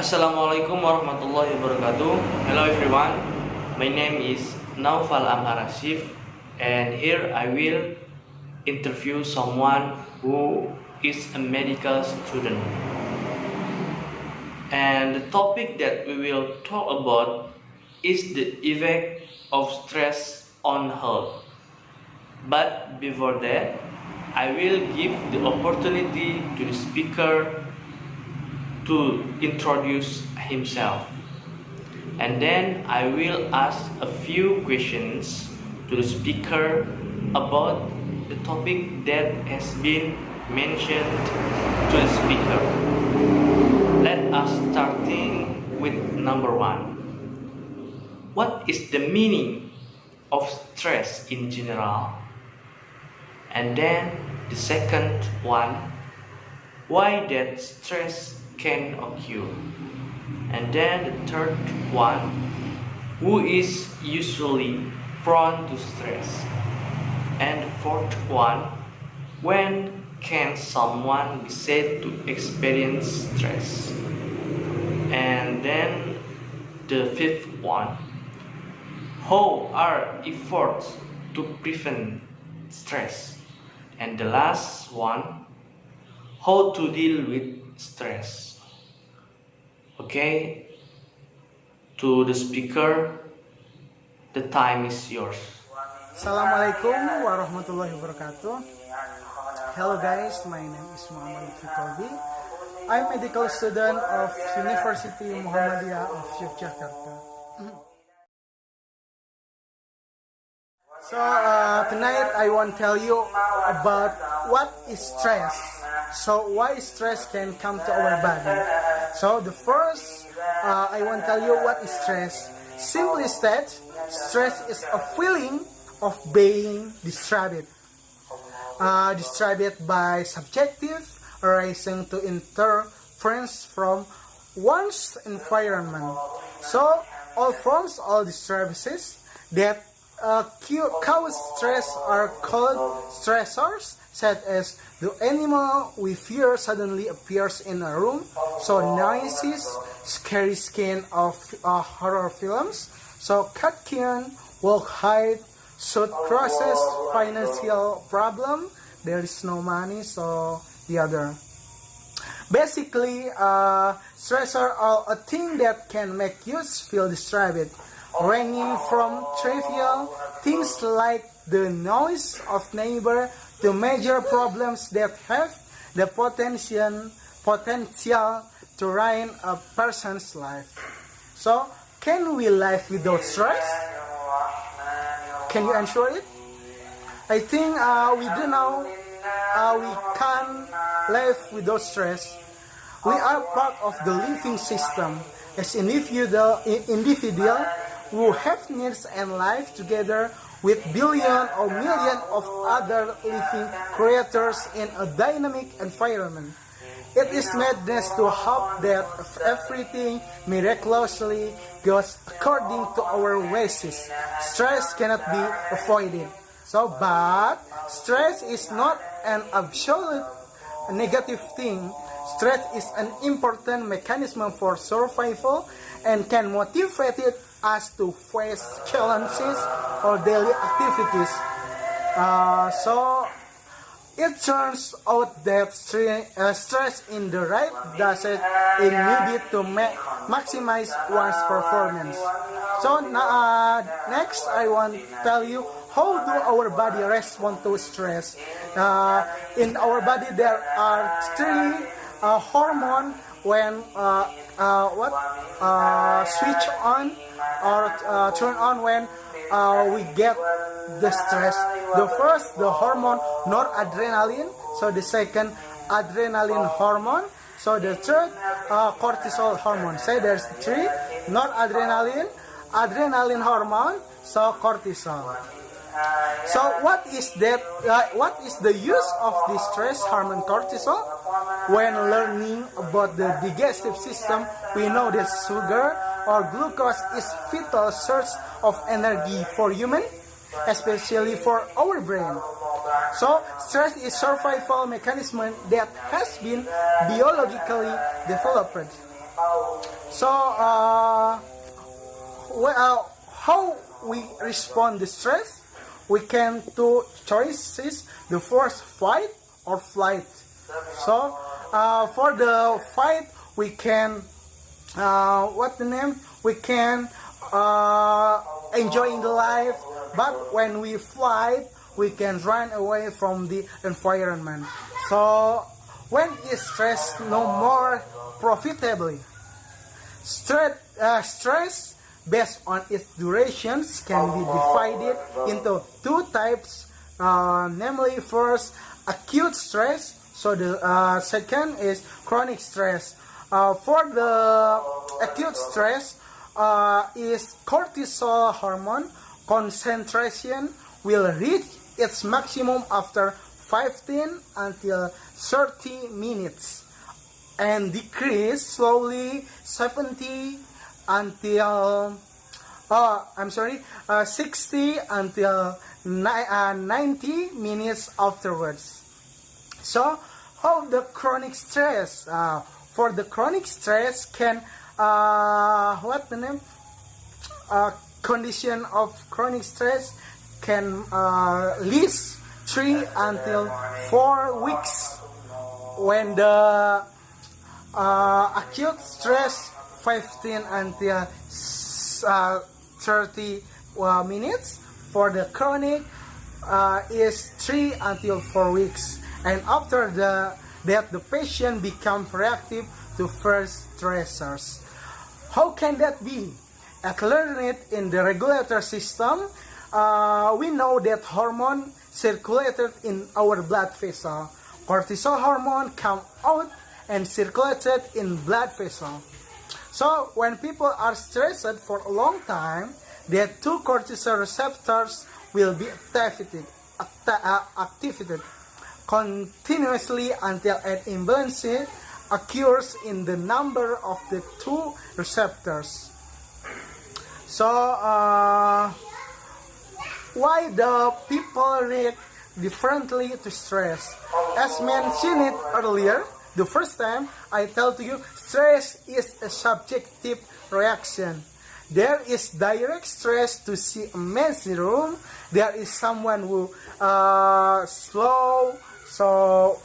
Assalamualaikum warahmatullahi wabarakatuh. Hello everyone, my name is Naufal.A Rashief, and here I will interview someone who is a medical student. And the topic that we will talk about is the effect of stress on health. But before that, I will give the opportunity to the speaker to introduce himself, and then I will ask a few questions to the speaker about the topic that has been mentioned to the speaker. Let us starting with number one. What is the meaning of stress in general? And then the second one, why that stress can occur. And then the third one, who is usually prone to stress. And the fourth one, when can someone be said to experience stress. And then the fifth one, how are efforts to prevent stress. And the last one, how to deal with stress. Okay, to the speaker, the time is yours. Assalamualaikum warahmatullahi wabarakatuh. Hello guys, my name is Muhammadiyah. I'm a medical student of University Muhammadiyah of Yogyakarta. So tonight I want to tell you about what is stress. So why stress can come to our body. So the first, I want to tell you what is stress. Simply stated, stress is a feeling of being disturbed. Disturbed by subjective arising to interference from one's environment. So all disturbances that cause stress are called stressors, such as the animal we fear suddenly appears in a room, so noises, scary skin of horror films, so cat can walk hide, shoot crosses, financial problem, there is no money, so the other. Basically, stressors are a thing that can make you feel disturbed, ranging from trivial things like the noise of neighbor to major problems that have the potential to ruin a person's life. So, can we live without stress? Can you answer it? I think we do know we can live without stress. We are part of the living system as individual who have needs and life together with billion or million of other living creatures in a dynamic environment. It is madness to hope that everything miraculously goes according to our wishes. Stress cannot be avoided. But stress is not an absolute negative thing. Stress is an important mechanism for survival and can motivate us to face challenges or daily activities. So it turns out that stress in the right dosage is needed to maximize one's performance. So next I want to tell you how do our body respond to stress. In our body there are three hormones when switch on or turn on when we get the stress. The first, the hormone noradrenaline. So the second, adrenaline hormone. So the third, cortisol hormone. Say there's three: noradrenaline, adrenaline hormone, so cortisol. So what is that? What is the use of the stress hormone cortisol? When learning about the digestive system, we know that sugar or glucose is vital source of energy for human, especially for our brain. So stress is survival mechanism that has been biologically developed. So, how we respond to stress? We can two choices. The first, fight or flight. So, for the fight, we can we can enjoy in the life. But when we fly, we can run away from the environment. So, when is stress no more profitably? Stress based on its durations can be divided into two types, namely first acute stress, so the second is chronic stress. For the acute stress is cortisol hormone concentration will reach its maximum after 15 until 30 minutes and decrease slowly 60 until 90 minutes afterwards. So, how the chronic stress? For the chronic stress can condition of chronic stress can last 3 until 4 weeks. When the acute stress 15 until 30 minutes. For the chronic is 3 until 4 weeks. And after that the patient becomes reactive to first stressors. How can that be? At learn it in the regulator system, we know that hormone circulated in our blood vessel. Cortisol hormone come out and circulated in blood vessel. So when people are stressed for a long time, their two cortisol receptors will be activated continuously until an imbalance occurs in the number of the two receptors. So why the people react differently to stress? As mentioned earlier, the first time I tell to you, stress is a subjective reaction. There is direct stress to see a messy room. There is someone who slow, so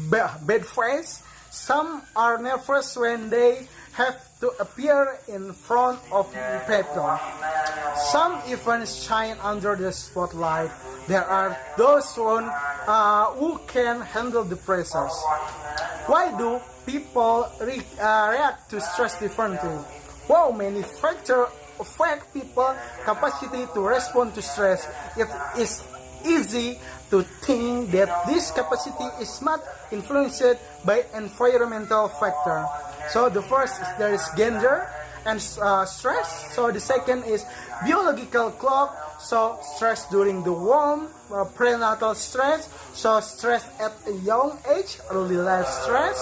bad face. Some are nervous when they have to appear in front of people. Some even shine under the spotlight. There are those who can handle the pressures. Why do people react to stress differently? Wow, many factors affect people's capacity to respond to stress. It is easy to think that this capacity is not influenced by environmental factor. So the first is there is gender and stress. So the second is biological clock. So stress during the womb, prenatal stress. So stress at a young age, early life stress.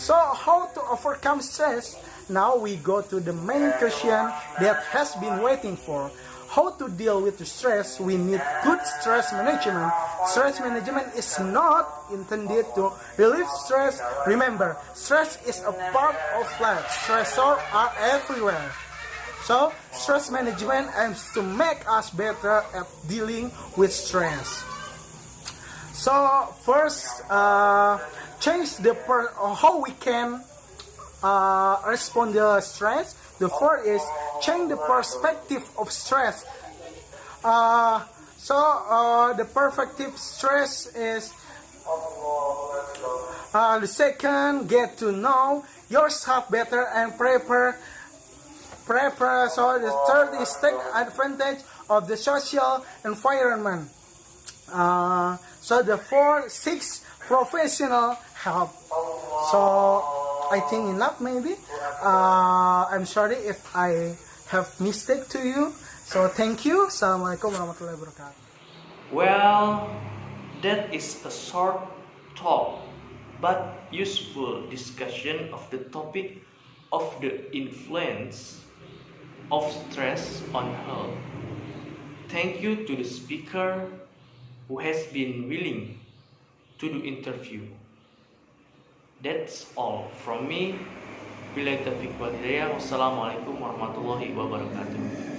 So how to overcome stress? Now we go to the main question that has been waiting for. How to deal with the stress? We need good stress management. Stress management is not intended to relieve stress. Remember, stress is a part of life. Stressors are everywhere. So, stress management aims to make us better at dealing with stress. So, first, change how we can respond to stress. The first is change the perspective of stress. The perspective stress is the second, get to know yourself better and prepare. So the third is take advantage of the social environment. So the fourth, six, professional help. So I think enough maybe. I'm sorry if I have mistake to you. So thank you. Assalamualaikum warahmatullahi wabarakatuh. Well, that is a short talk but useful discussion of the topic of the influence of stress on health. Thank you to the speaker who has been willing to do interview. That's all from me. Billahi taufiq wal hidayah. Wassalamualaikum warahmatullahi wabarakatuh.